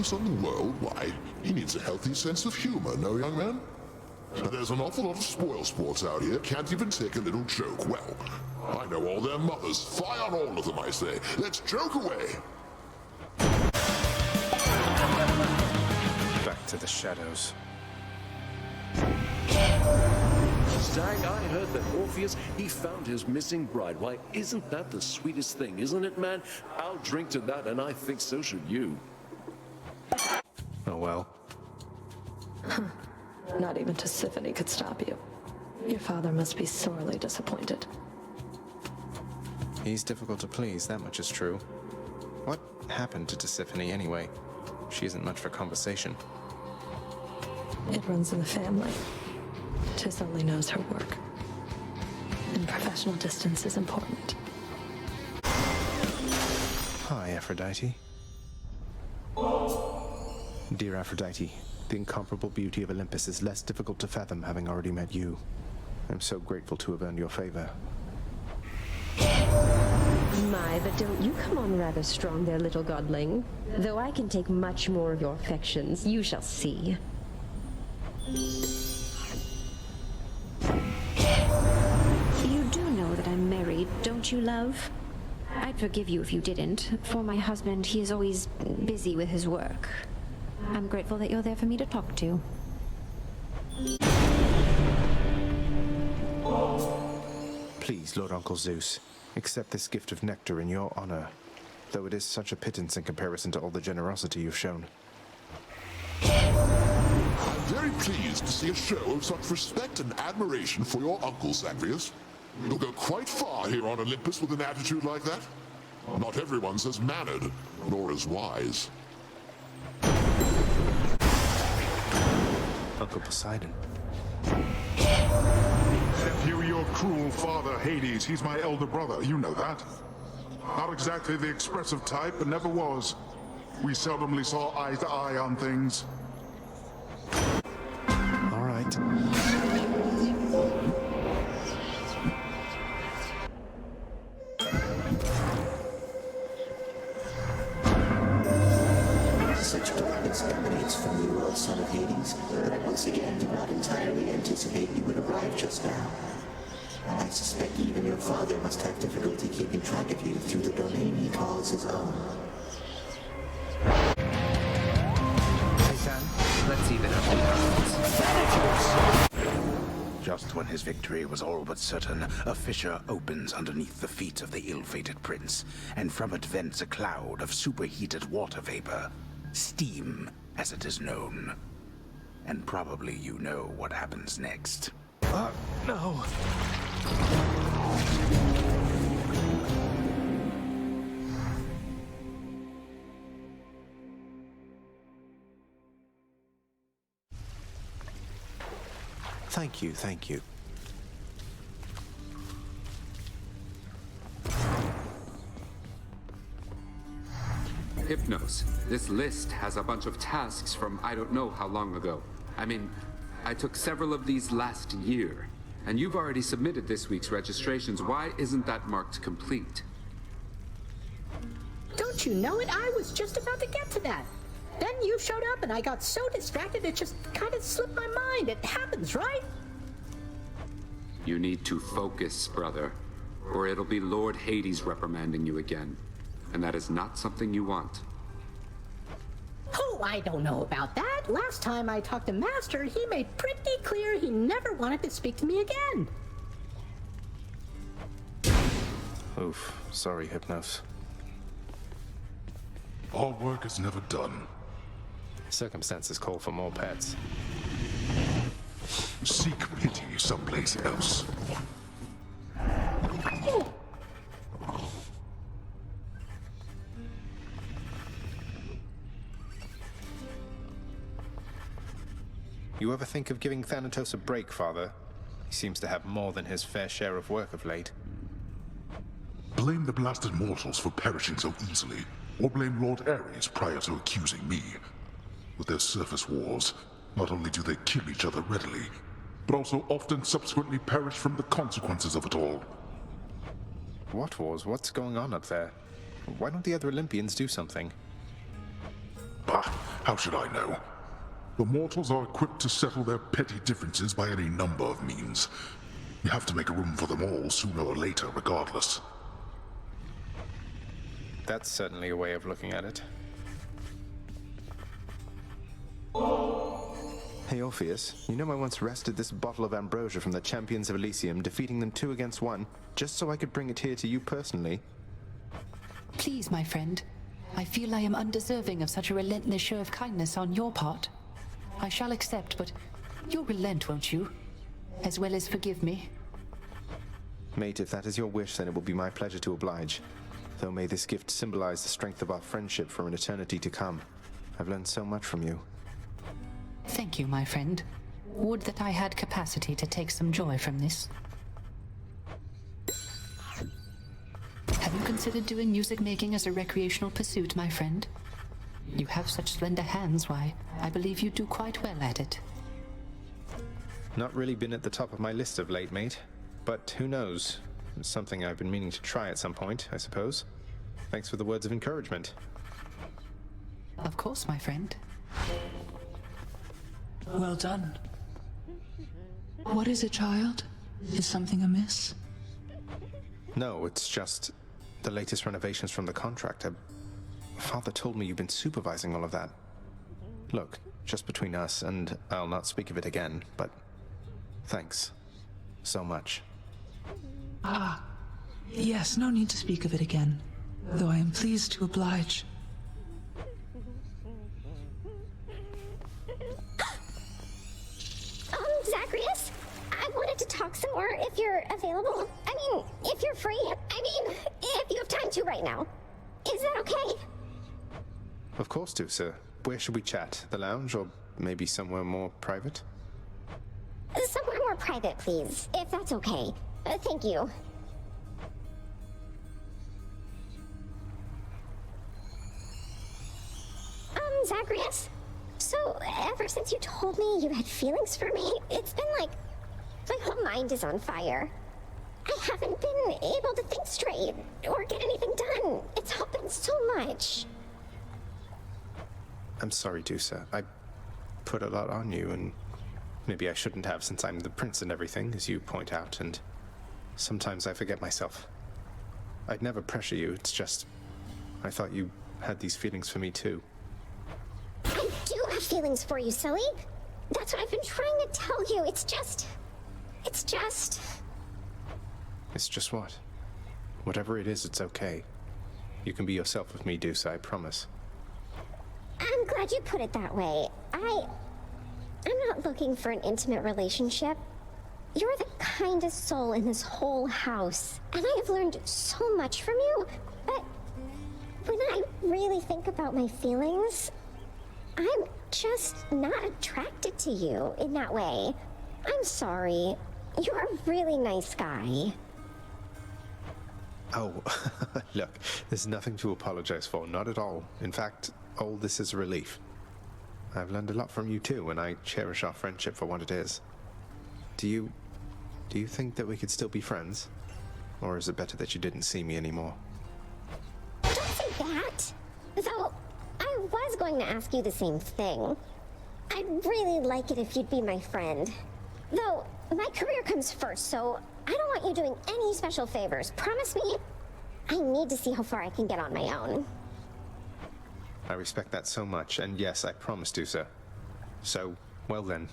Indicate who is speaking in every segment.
Speaker 1: focus on the world, why, he needs a healthy sense of humor, no, young man? There's an awful lot of spoil sports out here, can't even take a little joke. Well, I know all their mothers. Fly on all of them, I say. Let's joke away!
Speaker 2: Back to the shadows.
Speaker 3: Zach, I heard that Orpheus, he found his missing bride. Why, isn't that the sweetest thing, isn't it, man? I'll drink to that, and I think so should you.
Speaker 2: Oh well.
Speaker 4: Not even Tisiphone could stop you. Your father must be sorely disappointed.
Speaker 2: He's difficult to please, that much is true. What happened to Tisiphone anyway? She isn't much for conversation.
Speaker 4: It runs in the family. Tis only knows her work. And professional distance is important.
Speaker 2: Hi, Aphrodite. Dear Aphrodite, the incomparable beauty of Olympus is less difficult to fathom having already met you. I'm so grateful to have earned your favor.
Speaker 5: My, but don't you come on rather strong there, little godling. Though I can take much more of your affections, you shall see. You do know that I'm married, don't you, love? I'd forgive you if you didn't. For my husband, he is always busy with his work. I'm grateful that you're there for me to talk to.
Speaker 2: Please, Lord Uncle Zeus, accept this gift of nectar in your honor, though it is such a pittance in comparison to all the generosity you've shown.
Speaker 1: I'm very pleased to see a show of such respect and admiration for your uncle, Zagreus. You'll go quite far here on Olympus with an attitude like that. Not everyone's as mannered, nor as wise.
Speaker 2: Uncle Poseidon.
Speaker 6: If you were your cruel father, Hades, he's my elder brother, you know that. Not exactly the expressive type, but never was. We seldomly saw eye to eye on things.
Speaker 2: All right.
Speaker 7: Such darkness emanates from you, O son of Hades, that I once again did not entirely anticipate you would arrive just now. I suspect even your father must have difficulty keeping track of you through the domain he calls his own.
Speaker 8: Satan, let's see the happy. Just when his victory was all but certain, a fissure opens underneath the feet of the ill-fated prince, and from it vents a cloud of superheated water vapor. Steam, as it is known. And probably you know what happens next.
Speaker 2: No. Thank you, thank you.
Speaker 9: Hypnos, this list has a bunch of tasks from I don't know how long ago. I mean, I took several of these last year, and you've already submitted this week's registrations. Why isn't that marked complete?
Speaker 10: Don't you know it? I was just about to get to that. Then you showed up and I got so distracted it just kind of slipped my mind. It happens, right?
Speaker 9: You need to focus, brother, or it'll be Lord Hades reprimanding you again. And that is not something you want.
Speaker 10: Oh, I don't know about that. Last time I talked to Master, he made pretty clear he never wanted to speak to me again.
Speaker 2: Oof. Sorry, Hypnos.
Speaker 6: Our work is never done.
Speaker 2: Circumstances call for more pets.
Speaker 6: Seek pity someplace else.
Speaker 2: You ever think of giving Thanatos a break, Father? He seems to have more than his fair share of work of late.
Speaker 6: Blame the blasted mortals for perishing so easily, or blame Lord Ares prior to accusing me. With their surface wars, not only do they kill each other readily, but also often subsequently perish from the consequences of it all.
Speaker 2: What wars? What's going on up there? Why don't the other Olympians do something?
Speaker 6: Bah, How should I know? The mortals are equipped to settle their petty differences by any number of means. You have to make room for them all sooner or later, regardless.
Speaker 2: That's certainly a way of looking at it. Hey, Orpheus, you know I once wrested this bottle of ambrosia from the champions of Elysium, defeating them 2 against 1, just so I could bring it here to you personally.
Speaker 11: Please, my friend. I feel I am undeserving of such a relentless show of kindness on your part. I shall accept, but you'll relent, won't you? As well as forgive me.
Speaker 2: Mate, if that is your wish, then it will be my pleasure to oblige. Though may this gift symbolize the strength of our friendship for an eternity to come. I've learned so much from you.
Speaker 11: Thank you, my friend. Would that I had capacity to take some joy from this. Have you considered doing music making as a recreational pursuit, my friend? You have such slender hands, why, I believe you do quite well at it.
Speaker 2: Not really been at the top of my list of late, mate. But who knows? It's something I've been meaning to try at some point, I suppose. Thanks for the words of encouragement.
Speaker 11: Of course, my friend.
Speaker 12: Well done. What is it, child? Is something amiss?
Speaker 2: No, it's just the latest renovations from the contractor. Father told me you've been supervising all of that. Look, just between us, and I'll not speak of it again, but thanks so much.
Speaker 12: Ah, yes, no need to speak of it again, though I am pleased to oblige.
Speaker 13: Zacharias, I wanted to talk some more if you're available. I mean, if you're free. I mean, if you have time to right now. Is that okay?
Speaker 2: Of course, do, sir. Where should we chat? The lounge, or maybe somewhere more private?
Speaker 13: Somewhere more private, please, if that's okay. Thank you. Zacharias? So, ever since you told me you had feelings for me, it's been like my whole mind is on fire. I haven't been able to think straight or get anything done. It's happened so much.
Speaker 2: I'm sorry, Dusa. I put a lot on you, and maybe I shouldn't have, since I'm the prince and everything, as you point out, and sometimes I forget myself. I'd never pressure you, it's just I thought you had these feelings for me too.
Speaker 13: I do have feelings for you, silly. That's what I've been trying to tell you. It's just... It's just
Speaker 2: what? Whatever it is, it's okay. You can be yourself with me, Dusa, I promise.
Speaker 13: I'm glad you put it that way. I'm not looking for an intimate relationship. You're the kindest soul in this whole house, and I have learned so much from you, but when I really think about my feelings, I'm just not attracted to you in that way. I'm sorry. You're a really nice guy.
Speaker 2: Oh, look, there's nothing to apologize for, not at all. In fact, all this is a relief. I've learned a lot from you too, and I cherish our friendship for what it is. Do you think that we could still be friends? Or is it better that you didn't see me anymore?
Speaker 13: Don't say that! Though, I was going to ask you the same thing. I'd really like it if you'd be my friend. Though, my career comes first, so I don't want you doing any special favors. Promise me? I need to see how far I can get on my own.
Speaker 2: I respect that so much, and yes, I promise to, sir. So, well then,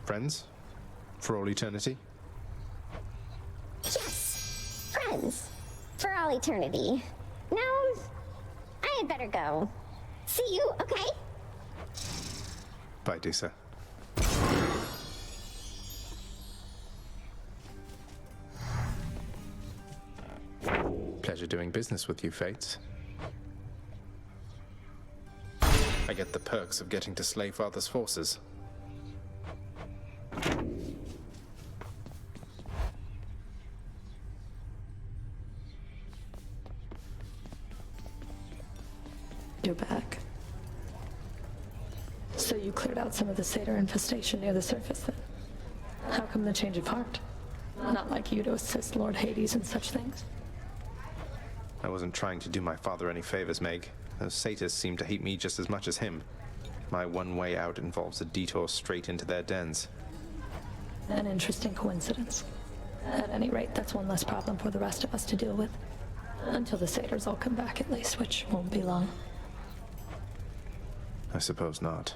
Speaker 2: friends? For all eternity?
Speaker 13: Yes, friends. For all eternity. Now, I had better go. See you, okay?
Speaker 2: Bye, Dusa. Pleasure doing business with you, Fates. I get the perks of getting to slay Father's forces.
Speaker 4: You're back. So you cleared out some of the satyr infestation near the surface then? How come the change of heart? Not like you to assist Lord Hades and such things?
Speaker 2: I wasn't trying to do my father any favors, Meg. Those satyrs seem to hate me just as much as him. My one way out involves a detour straight into their dens.
Speaker 4: An interesting coincidence. At any rate, that's one less problem for the rest of us to deal with. Until the satyrs all come back, at least, which won't be long.
Speaker 2: I suppose not.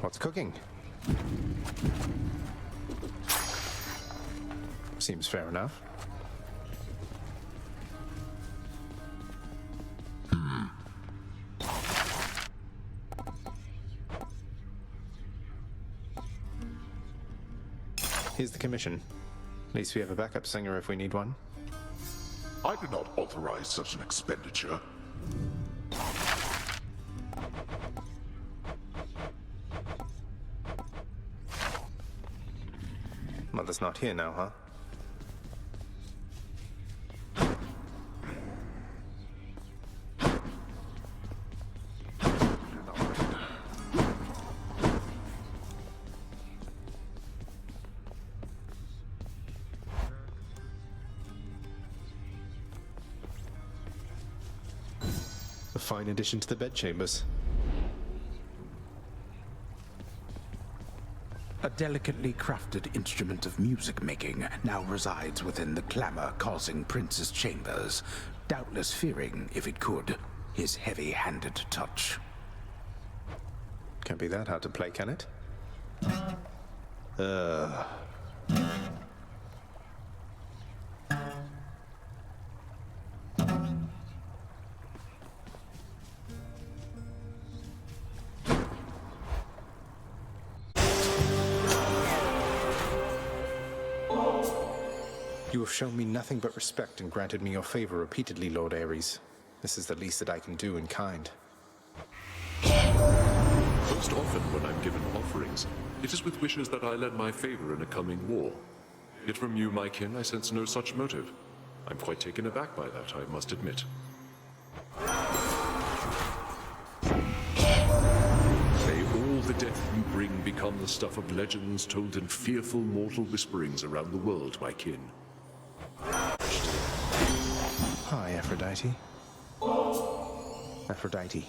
Speaker 2: What's cooking? Seems fair enough. Here's the commission. At least we have a backup singer if we need one.
Speaker 6: I did not authorize such an expenditure.
Speaker 2: Mother's not here now, huh? A fine addition to the bedchambers.
Speaker 8: A delicately crafted instrument of music-making now resides within the clamor-causing prince's chambers, doubtless fearing, if it could, his heavy-handed touch.
Speaker 2: Can't be that hard to play, can it? You have shown me nothing but respect and granted me your favor repeatedly, Lord Ares. This is the least that I can do in kind.
Speaker 3: Most often when I'm given offerings, it is with wishes that I lend my favor in a coming war. Yet from you, my kin, I sense no such motive. I'm quite taken aback by that, I must admit. May all the death you bring become the stuff of legends told in fearful mortal whisperings around the world, my kin.
Speaker 2: Hi, Aphrodite. Aphrodite,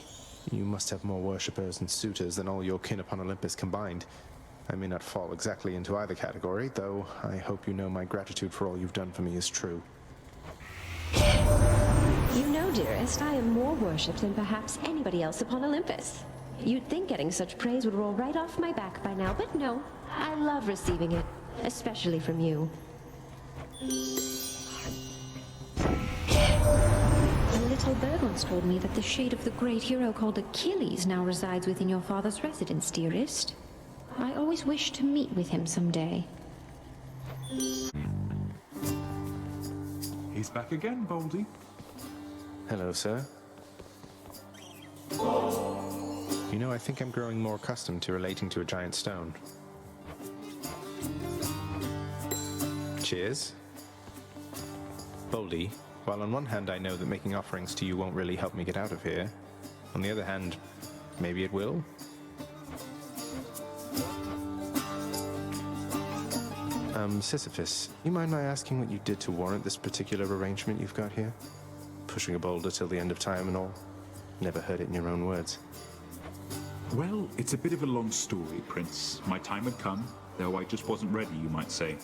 Speaker 2: you must have more worshippers and suitors than all your kin upon Olympus combined. I may not fall exactly into either category, though I hope you know my gratitude for all you've done for me is true.
Speaker 5: You know, dearest, I am more worshipped than perhaps anybody else upon Olympus. You'd think getting such praise would roll right off my back by now, but no. I love receiving it, especially from you. A little bird once told me that the shade of the great hero called Achilles now resides within your father's residence, dearest. I always wished to meet with him someday.
Speaker 14: He's back again, Boldy.
Speaker 2: Hello, sir. You know, I think I'm growing more accustomed to relating to a giant stone. Cheers. Boldy, while on one hand I know that making offerings to you won't really help me get out of here, on the other hand, maybe it will? Sisyphus, you mind my asking what you did to warrant this particular arrangement you've got here? Pushing a boulder till the end of time and all? Never heard it in your own words.
Speaker 14: Well, it's a bit of a long story, Prince. My time had come, though I just wasn't ready, you might say.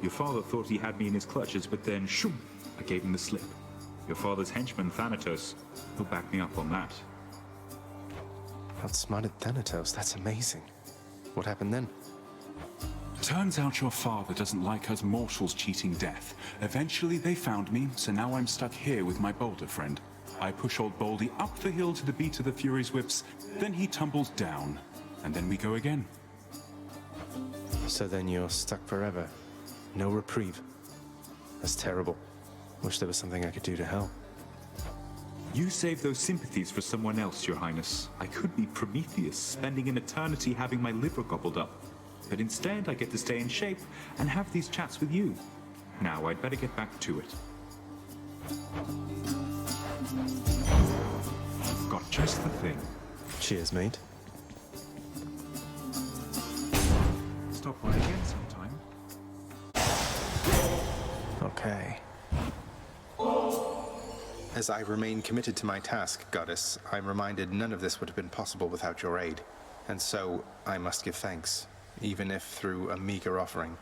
Speaker 14: Your father thought he had me in his clutches, but then, shoom, I gave him the slip. Your father's henchman, Thanatos, he'll back me up on that.
Speaker 2: Outsmarted Thanatos, that's amazing. What happened then?
Speaker 14: Turns out your father doesn't like us mortals cheating death. Eventually they found me, so now I'm stuck here with my boulder friend. I push old Boldy up the hill to the beat of the Fury's whips, then he tumbles down, and then we go again.
Speaker 2: So then you're stuck forever. No reprieve. That's terrible. Wish there was something I could do to help.
Speaker 14: You save those sympathies for someone else, Your Highness. I could be Prometheus, spending an eternity having my liver gobbled up. But instead, I get to stay in shape and have these chats with you. Now, I'd better get back to it. I've got just the thing.
Speaker 2: Cheers, mate.
Speaker 14: Stop by again sometime.
Speaker 2: Okay. As I remain committed to my task, Goddess, I'm reminded none of this would have been possible without your aid. And so, I must give thanks, even if through a meager offering.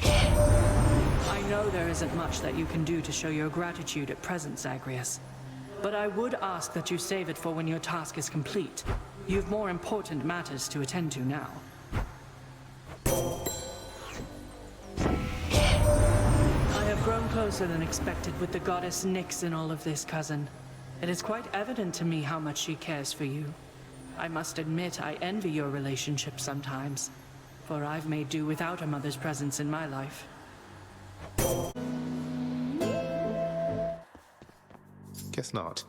Speaker 15: I know there isn't much that you can do to show your gratitude at present, Zagreus. But I would ask that you save it for when your task is complete. You've more important matters to attend to now. I have grown closer than expected with the goddess Nyx in all of this, cousin. It is quite evident to me how much she cares for you. I must admit I envy your relationship sometimes, for I've made do without a mother's presence in my life.
Speaker 2: Guess not.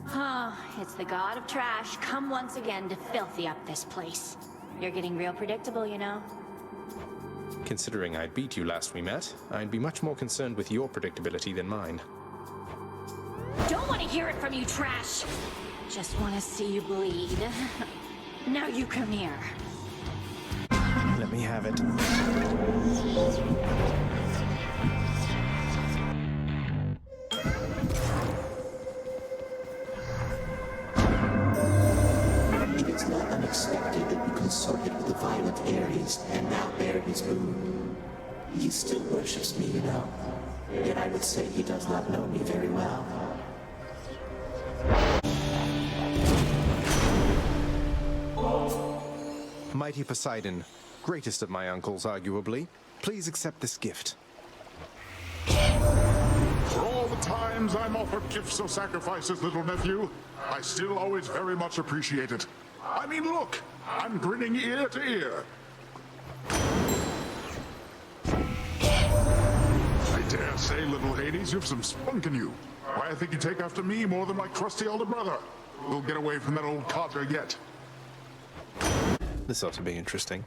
Speaker 16: Ah, it's the god of trash come once again to filthy up this place. You're getting real predictable, you know.
Speaker 2: Considering I beat you last we met, I'd be much more concerned with your predictability than mine.
Speaker 16: Don't want to hear it from you, trash! Just want to see you bleed. Now you come here.
Speaker 2: Let me have it.
Speaker 7: It is not unexpected that we consorted with the violent Ares and now bear his boon. He still worships me, you know. Yet I would say he does not know me very well.
Speaker 2: Mighty Poseidon, greatest of my uncles, arguably, please accept this gift.
Speaker 6: For all the times I'm offered gifts or sacrifices, little nephew, I still always very much appreciate it. I mean, look, I'm grinning ear to ear. I dare say, little Hades, you've some spunk in you. Why, I think you take after me more than my crusty elder brother. We'll get away from that old codger yet.
Speaker 2: This ought to be interesting.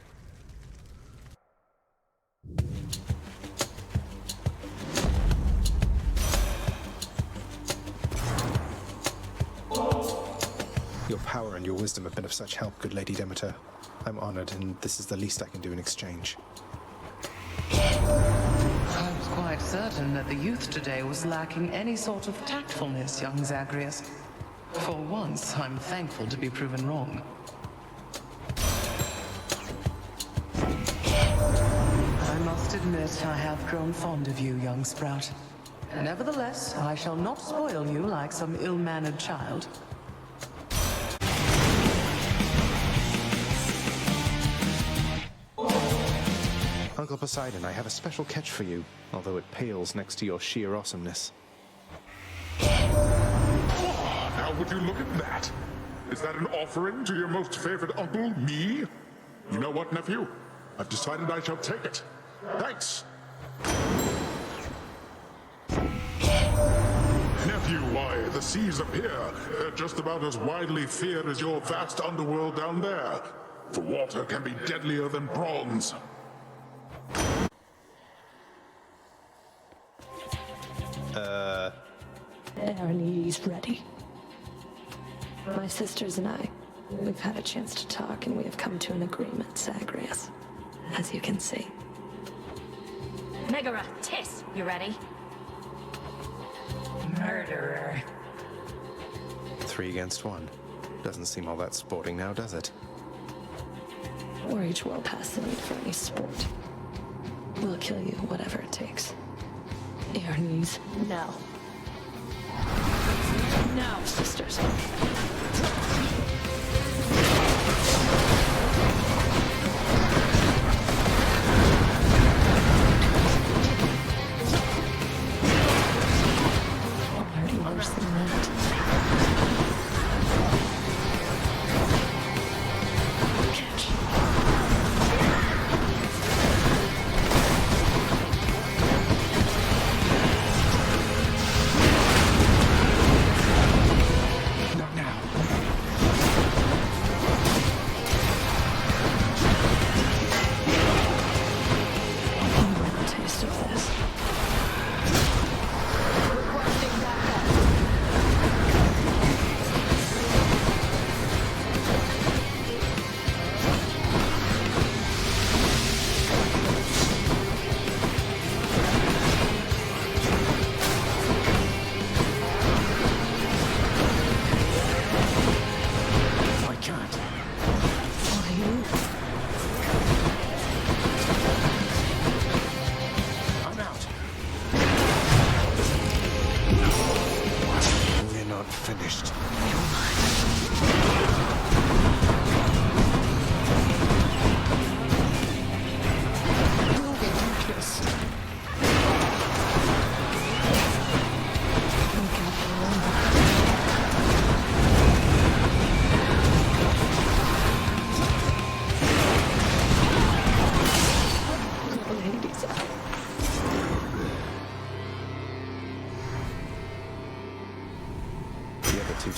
Speaker 2: Your power and your wisdom have been of such help, good Lady Demeter. I'm honored, and this is the least I can do in exchange.
Speaker 12: I was quite certain that the youth today was lacking any sort of tactfulness, young Zagreus. For once, I'm thankful to be proven wrong. I must admit I have grown fond of you, young sprout. Nevertheless, I shall not spoil you like some ill-mannered child.
Speaker 2: Uncle Poseidon, I have a special catch for you, although it pales next to your sheer awesomeness.
Speaker 6: Oh, now would you look at that? Is that an offering to your most favorite uncle, me? You know what, nephew? I've decided I shall take it. Thanks. Nephew, why, the seas up here, they're just about as widely feared as your vast underworld down there. For water can be deadlier than bronze.
Speaker 4: Our knees ready. My sisters and I, we've had a chance to talk and we have come to an agreement, Zagreus. As you can see.
Speaker 16: Megara, Tiss, you ready?
Speaker 12: Murderer.
Speaker 2: 3 against 1. Doesn't seem all that sporting now, does it?
Speaker 4: We're each well past the need for any sport. We'll kill you, whatever it takes. Your knees, now. Now, sisters. Already worse than that. Catch.
Speaker 6: Not now.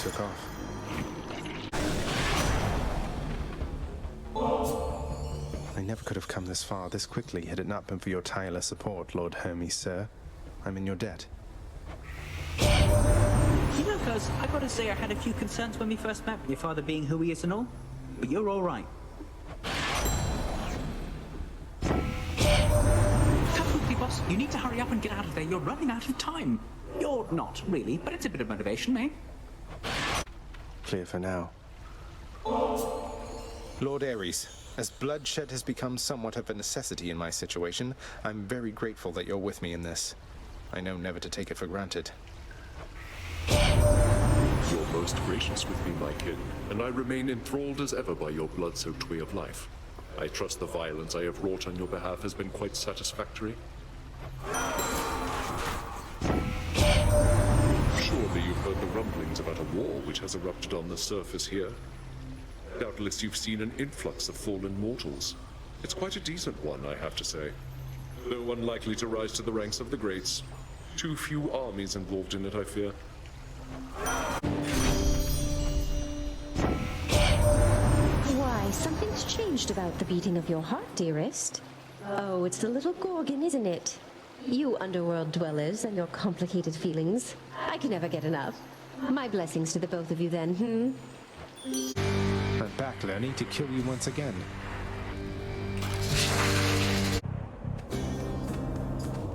Speaker 2: took off. I never could have come this far this quickly had it not been for your tireless support, Lord Hermes, sir. I'm in your debt.
Speaker 17: You know, cuz, I gotta say I had a few concerns when we first met, your father being who he is and all, but you're alright. Cut quickly, boss. You need to hurry up and get out of there. You're running out of time. You're not, really, but it's a bit of motivation, eh?
Speaker 2: Clear for now. Lord Ares, as bloodshed has become somewhat of a necessity in my situation, I'm very grateful that you're with me in this. I know never to take it for granted.
Speaker 3: You're most gracious with me, my kin, and I remain enthralled as ever by your blood-soaked way of life. I trust the violence I have wrought on your behalf has been quite satisfactory. Surely you've heard the rumblings about a war which has erupted on the surface here. Doubtless you've seen an influx of fallen mortals. It's quite a decent one, I have to say. Though unlikely to rise to the ranks of the greats. Too few armies involved in it, I fear.
Speaker 5: Why, something's changed about the beating of your heart, dearest. Oh, it's the little Gorgon, isn't it? You underworld dwellers and your complicated feelings. I can never get enough. My blessings to the both of you then,
Speaker 2: I'm back, learning to kill you once again.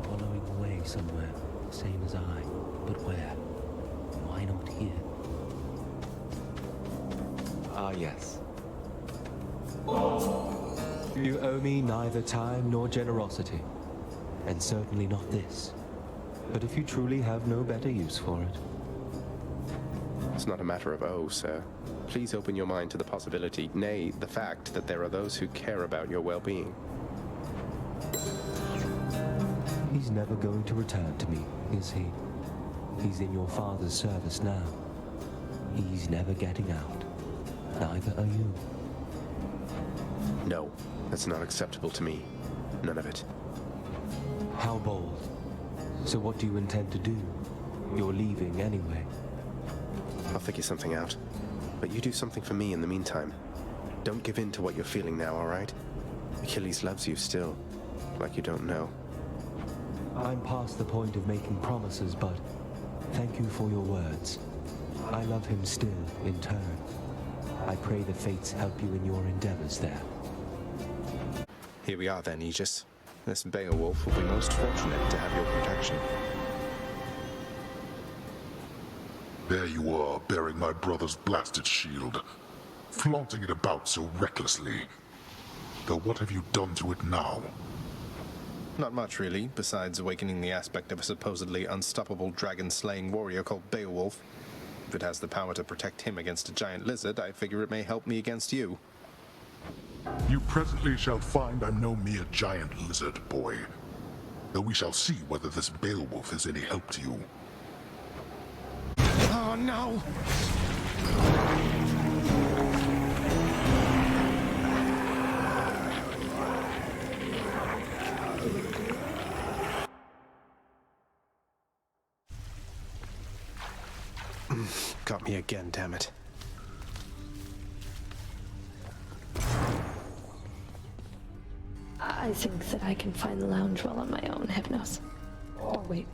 Speaker 18: Following away somewhere, same as I. But where? Why not here? Ah, yes. You owe me neither time nor generosity, and certainly not this. But if you truly have no better use for it...
Speaker 2: It's not a matter of oh, sir. Please open your mind to the possibility, nay, the fact that there are those who care about your well-being.
Speaker 18: He's never going to return to me, is he? He's in your father's service now. He's never getting out. Neither are you.
Speaker 2: No, that's not acceptable to me. None of it.
Speaker 18: How bold. So what do you intend to do? You're leaving anyway.
Speaker 2: I'll figure something out. But you do something for me in the meantime. Don't give in to what you're feeling now, all right? Achilles loves you still, like you don't know.
Speaker 18: I'm past the point of making promises, but thank you for your words. I love him still, in turn. I pray the fates help you in your endeavors there.
Speaker 2: Here we are then, Aegis. This Beowulf will be most fortunate to have your protection.
Speaker 6: There you are, bearing my brother's blasted shield, flaunting it about so recklessly. Though what have you done to it now?
Speaker 2: Not much, really, besides awakening the aspect of a supposedly unstoppable dragon-slaying warrior called Beowulf. If it has the power to protect him against a giant lizard, I figure it may help me against you.
Speaker 6: You presently shall find I'm no mere giant lizard, boy. Though we shall see whether this Beowulf is any help to you.
Speaker 2: Oh, no! Got me again, damn it.
Speaker 4: I think that I can find the lounge well on my own, Hypnos. Or wait,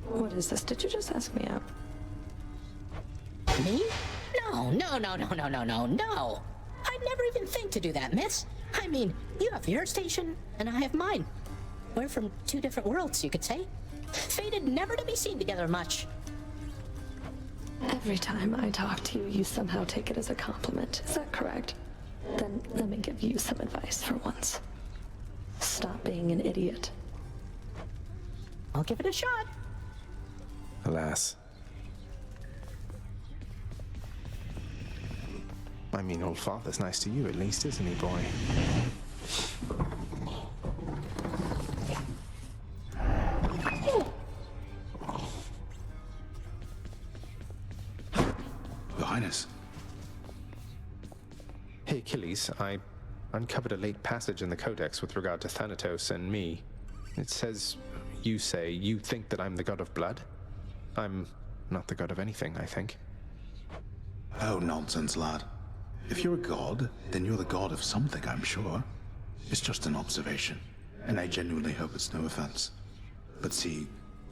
Speaker 4: what is this? Did you just ask me out?
Speaker 10: Me? No. I'd never even think to do that, miss. I mean, you have your station, and I have mine. We're from two different worlds, you could say. Fated never to be seen together much.
Speaker 4: Every time I talk to you, you somehow take it as a compliment. Is that correct? Then let me give you some advice for once. Stop being an idiot.
Speaker 10: I'll give it a shot.
Speaker 2: Alas. I mean, old father's nice to you at least, isn't he, boy?
Speaker 8: Your Highness.
Speaker 2: Hey, Achilles, I uncovered a late passage in the Codex with regard to Thanatos and me. It says, you say, you think that I'm the god of blood? I'm not the god of anything, I think.
Speaker 8: Oh, nonsense, lad. If you're a god, then you're the god of something, I'm sure. It's just an observation, and I genuinely hope it's no offense. But see,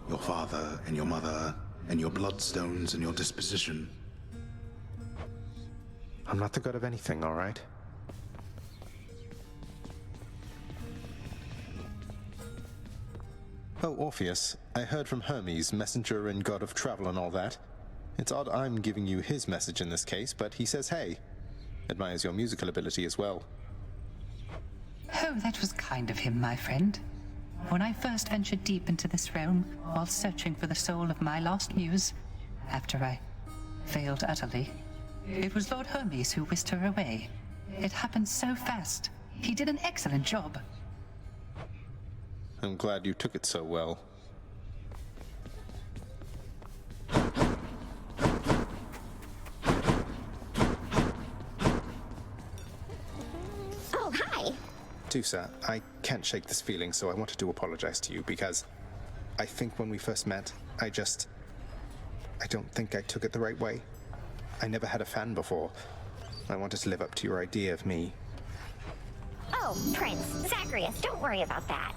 Speaker 8: your father and your mother, and your bloodstones and your disposition.
Speaker 2: I'm not the god of anything, all right? Oh, Orpheus, I heard from Hermes, messenger and god of travel and all that. It's odd I'm giving you his message in this case, but he says hey. Admires your musical ability as well.
Speaker 11: Oh, that was kind of him, my friend. When I first ventured deep into this realm, while searching for the soul of my lost muse, after I failed utterly, it was Lord Hermes who whisked her away. It happened so fast. He did an excellent job.
Speaker 2: I'm glad you took it so well.
Speaker 13: Oh, hi.
Speaker 2: Tusa, I can't shake this feeling, so I wanted to apologize to you because I think when we first met, I don't think I took it the right way. I never had a fan before. I wanted to live up to your idea of me.
Speaker 13: Oh, Prince, Zagreus, don't worry about that.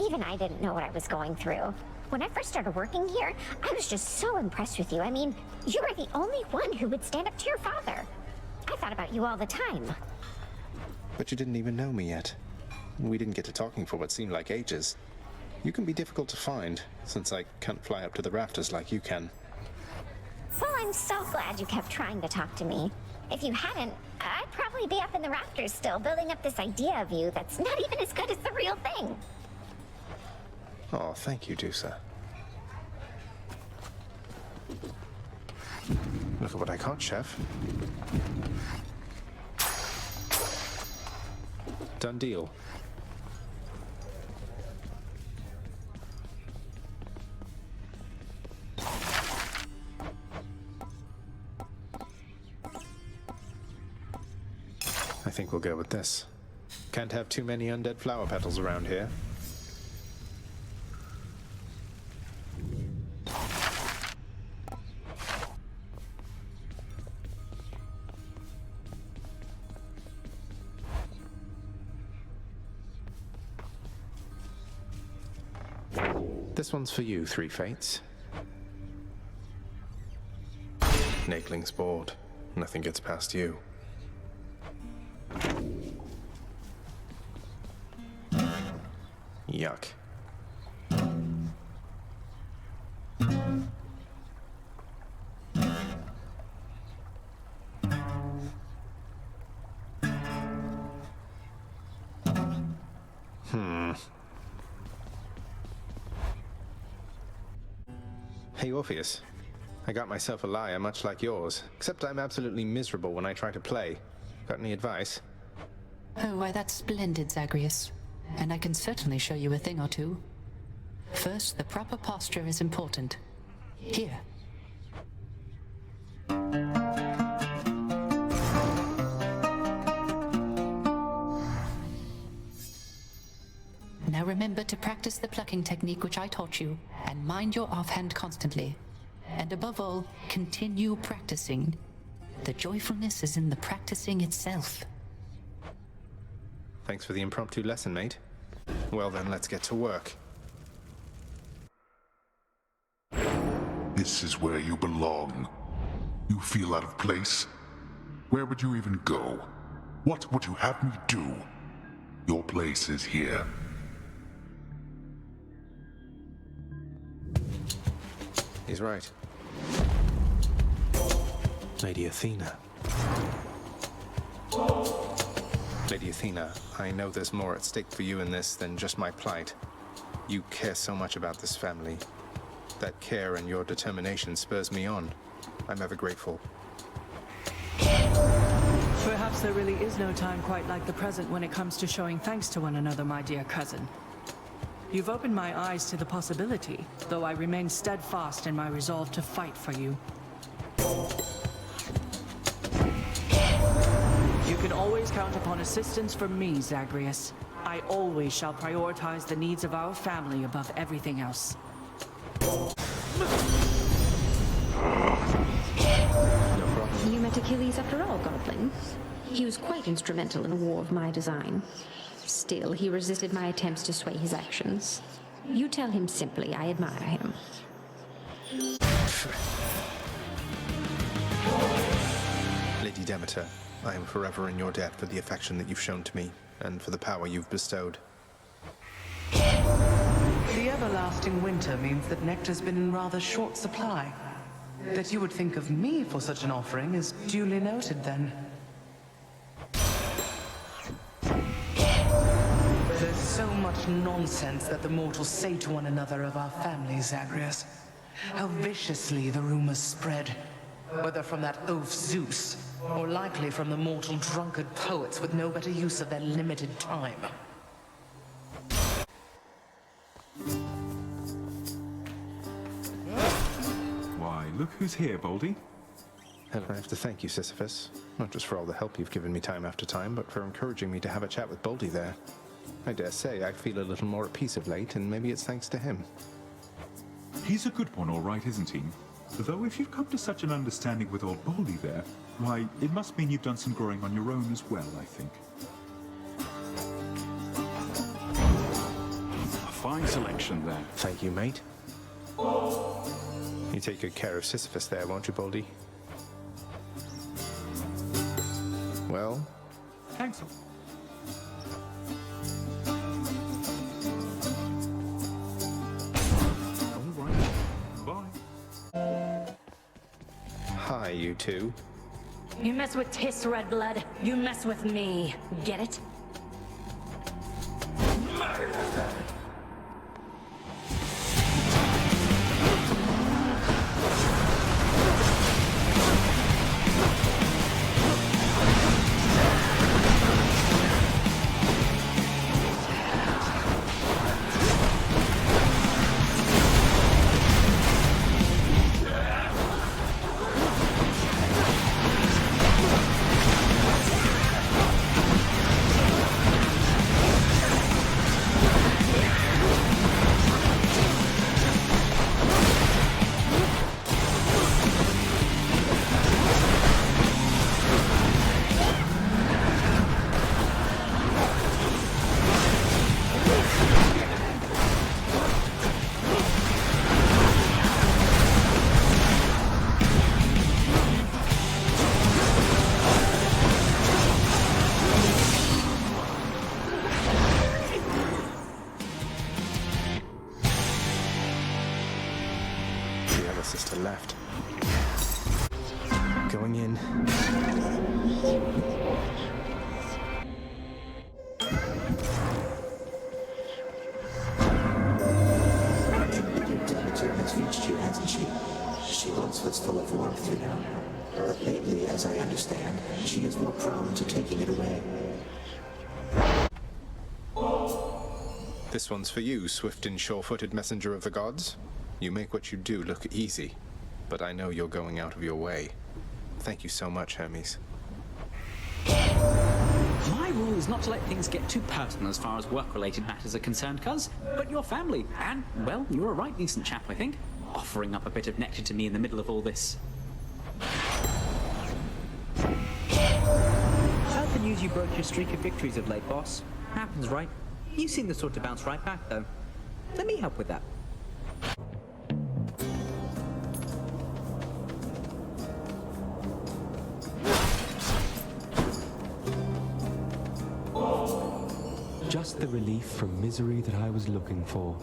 Speaker 13: Even I didn't know what I was going through. When I first started working here, I was just so impressed with you. I mean, you were the only one who would stand up to your father. I thought about you all the time.
Speaker 2: But you didn't even know me yet. We didn't get to talking for what seemed like ages. You can be difficult to find, since I can't fly up to the rafters like you can.
Speaker 13: Well, I'm so glad you kept trying to talk to me. If you hadn't, I'd probably be up in the rafters still, building up this idea of you that's not even as good as the real thing.
Speaker 2: Oh, thank you, Tusa. Look at what I caught, Chef. Done deal. I think we'll go with this. Can't have too many undead flower petals around here. This one's for you, Three Fates. Nakeling's bored. Nothing gets past you. Yuck. Hey, Orpheus. I got myself a lyre much like yours, except I'm absolutely miserable when I try to play. Got any advice?
Speaker 11: Oh, why, that's splendid, Zagreus. And I can certainly show you a thing or two. First, the proper posture is important. Here. Now remember to practice the plucking technique which I taught you, and mind your offhand constantly. And above all, continue practicing. The joyfulness is in the practicing itself.
Speaker 2: Thanks for the impromptu lesson, mate. Well then, let's get to work.
Speaker 6: This is where you belong. You feel out of place? Where would you even go? What would you have me do? Your place is here.
Speaker 2: He's right. Lady Athena. Lady Athena, I know there's more at stake for you in this than just my plight. You care so much about this family. That care and your determination spurs me on. I'm ever grateful.
Speaker 15: Perhaps there really is no time quite like the present when it comes to showing thanks to one another, my dear cousin. You've opened my eyes to the possibility, though I remain steadfast in my resolve to fight for you. You can always count upon assistance from me, Zagreus. I always shall prioritize the needs of our family above everything else.
Speaker 5: You met Achilles after all, Godling. He was quite instrumental in the war of my design. Still, he resisted my attempts to sway his actions. You tell him simply I admire him.
Speaker 2: Lady Demeter, I am forever in your debt for the affection that you've shown to me, and for the power you've bestowed.
Speaker 12: The everlasting winter means that nectar's been in rather short supply. That you would think of me for such an offering is duly noted, then. There's so much nonsense that the mortals say to one another of our family, Zagreus. How viciously the rumors spread, whether from that oaf Zeus, or likely from the mortal drunkard poets with no better use of their limited time.
Speaker 14: Why, look who's here, Baldy.
Speaker 2: And I have to thank you, Sisyphus. Not just for all the help you've given me time after time, but for encouraging me to have a chat with Baldy there. I dare say I feel a little more at peace of late, and maybe it's thanks to him.
Speaker 14: He's a good one, all right, isn't he? Though if you've come to such an understanding with old Baldy there, why, it must mean you've done some growing on your own as well, I think. A fine selection there.
Speaker 2: Thank you, mate. You take good care of Sisyphus there, won't you, Baldy? Well?
Speaker 14: Thanks. All right. Bye.
Speaker 2: Hi, you two.
Speaker 16: You mess with Tiss, Red Blood, you mess with me. Get it?
Speaker 2: Sister left. Going in.
Speaker 7: Demeter has reached you, hasn't she? She once was full of warmth, you know. But lately, as I understand, she is more prone to taking it away.
Speaker 2: This one's for you, swift and sure-footed messenger of the gods. You make what you do look easy, but I know you're going out of your way. Thank you so much, Hermes.
Speaker 17: My rule is not to let things get too personal as far as work-related matters are concerned, cuz. But your family, and, well, you're a right decent chap, I think. Offering up a bit of nectar to me in the middle of all this.
Speaker 19: Heard the news you broke your streak of victories of late, boss. Happens, right? You seem the sort to bounce right back, though. Let me help with that.
Speaker 18: Just the relief from misery that I was looking for.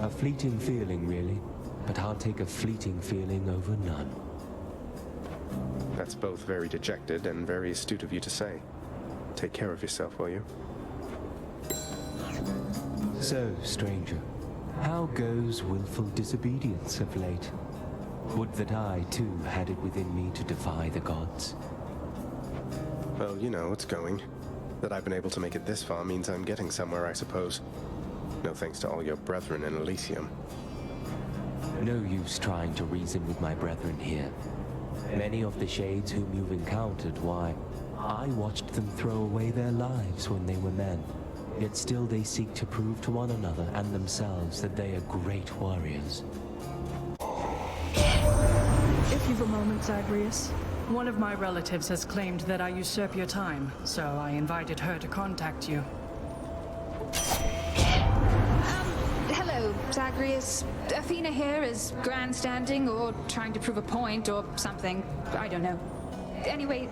Speaker 18: A fleeting feeling, really, but I'll take a fleeting feeling over none.
Speaker 2: That's both very dejected and very astute of you to say. Take care of yourself, will you?
Speaker 18: So, stranger, how goes willful disobedience of late? Would that I, too, had it within me to defy the gods.
Speaker 2: Well, you know, it's going. That I've been able to make it this far means I'm getting somewhere, I suppose. No thanks to all your brethren in Elysium.
Speaker 18: No use trying to reason with my brethren here. Many of the shades whom you've encountered, why, I watched them throw away their lives when they were men. Yet still they seek to prove to one another and themselves that they are great warriors.
Speaker 20: If you've a moment, Zagreus,
Speaker 15: One of my relatives has claimed that I usurp your time, so I invited her to contact you.
Speaker 20: Hello, Zagreus. Athena here is grandstanding or trying to prove a point or something. I don't know. Anyway,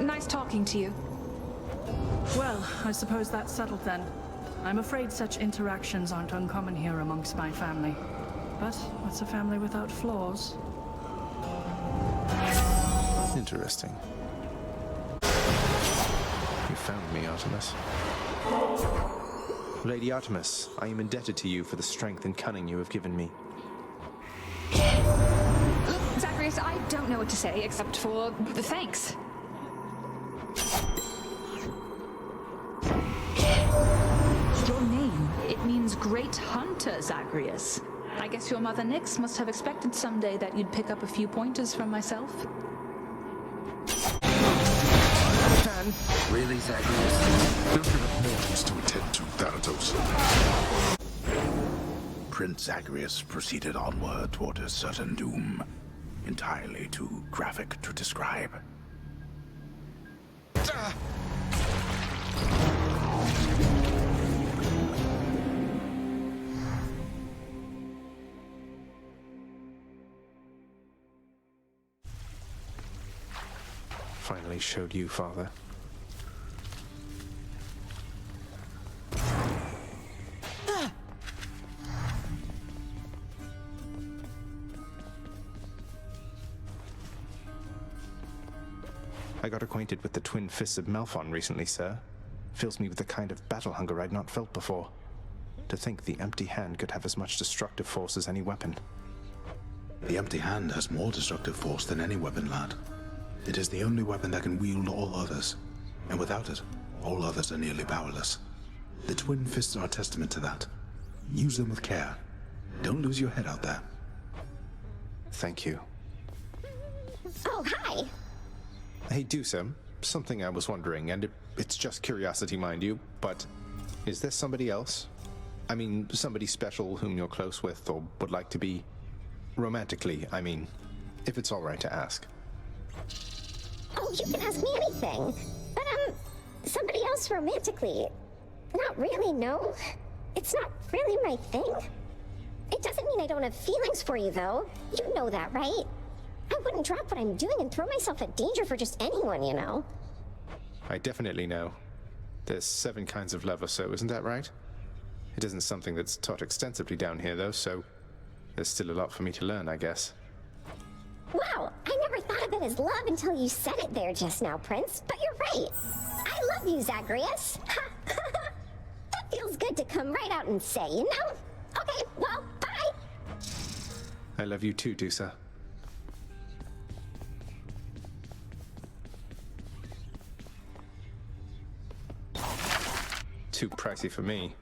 Speaker 20: nice talking to you.
Speaker 15: Well, I suppose that's settled then. I'm afraid such interactions aren't uncommon here amongst my family. But what's a family without flaws?
Speaker 2: Interesting. You found me, Artemis. Lady Artemis, I am indebted to you for the strength and cunning you have given me.
Speaker 20: Look, Zagreus, I don't know what to say except for thanks.
Speaker 16: Your name, it means great hunter, Zagreus. I guess your mother Nyx must have expected someday that you'd pick up a few pointers from myself.
Speaker 8: Really, Zagreus?
Speaker 6: Don't give up mortals to attend to, Thanatos.
Speaker 8: Prince Zagreus proceeded onward toward his certain doom, entirely too graphic to describe.
Speaker 2: Finally showed you, Father. I got acquainted with the twin fists of Malphon recently, sir. Fills me with a kind of battle hunger I'd not felt before. To think the empty hand could have as much destructive force as any weapon.
Speaker 8: The empty hand has more destructive force than any weapon, lad. It is the only weapon that can wield all others, and without it, all others are nearly powerless. The twin fists are a testament to that. Use them with care. Don't lose your head out there.
Speaker 2: Thank you.
Speaker 13: Oh, hi!
Speaker 2: Hey, Dusem, something I was wondering, and it's just curiosity, mind you, but is there somebody else? I mean, somebody special whom you're close with or would like to be? Romantically, I mean, if it's all right to ask.
Speaker 13: Oh, you can ask me anything. But, somebody else romantically. Not really, no. It's not really my thing. It doesn't mean I don't have feelings for you, though. You know that, right? I wouldn't drop what I'm doing and throw myself at danger for just anyone, you know?
Speaker 2: I definitely know. There's 7 kinds of love or so, isn't that right? It isn't something that's taught extensively down here, though, so there's still a lot for me to learn, I guess.
Speaker 13: Wow, I never thought of it as love until you said it there just now, Prince. But you're right. I love you, Zagreus. That feels good to come right out and say, you know? Okay, well, bye.
Speaker 2: I love you too, Dusa. Too pricey for me.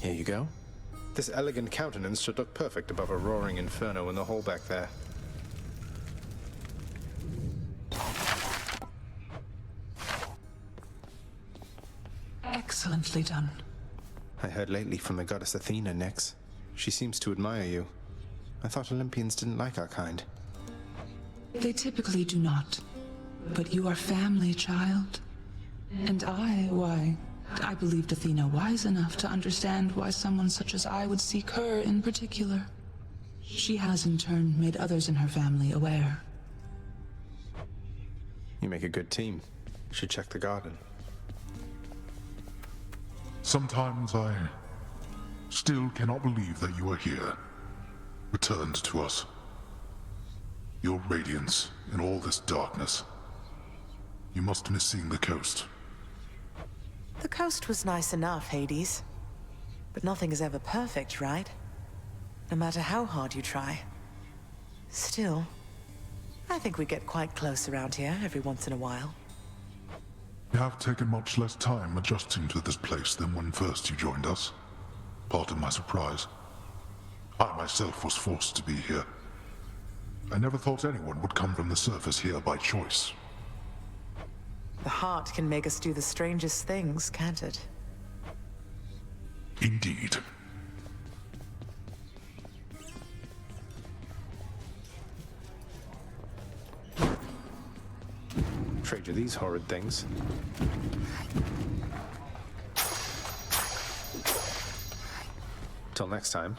Speaker 2: Here you go. This elegant countenance should look perfect above a roaring inferno in the hall back there.
Speaker 12: Excellently done.
Speaker 2: I heard lately from the goddess Athena, Nyx. She seems to admire you. I thought Olympians didn't like our kind.
Speaker 12: They typically do not. But you are family, child. And why, I believed Athena wise enough to understand why someone such as I would seek her in particular. She has in turn made others in her family aware.
Speaker 2: You make a good team. Should check the garden.
Speaker 6: Sometimes I still cannot believe that you are here, returned to us. Your radiance in all this darkness. You must miss seeing the coast.
Speaker 21: The coast was nice enough, Hades. But nothing is ever perfect, right? No matter how hard you try. Still, I think we get quite close around here every once in a while.
Speaker 6: You have taken much less time adjusting to this place than when first you joined us. Pardon my surprise. I myself was forced to be here. I never thought anyone would come from the surface here by choice.
Speaker 21: The heart can make us do the strangest things, can't it?
Speaker 6: Indeed.
Speaker 2: Trade you these horrid things. Till next time.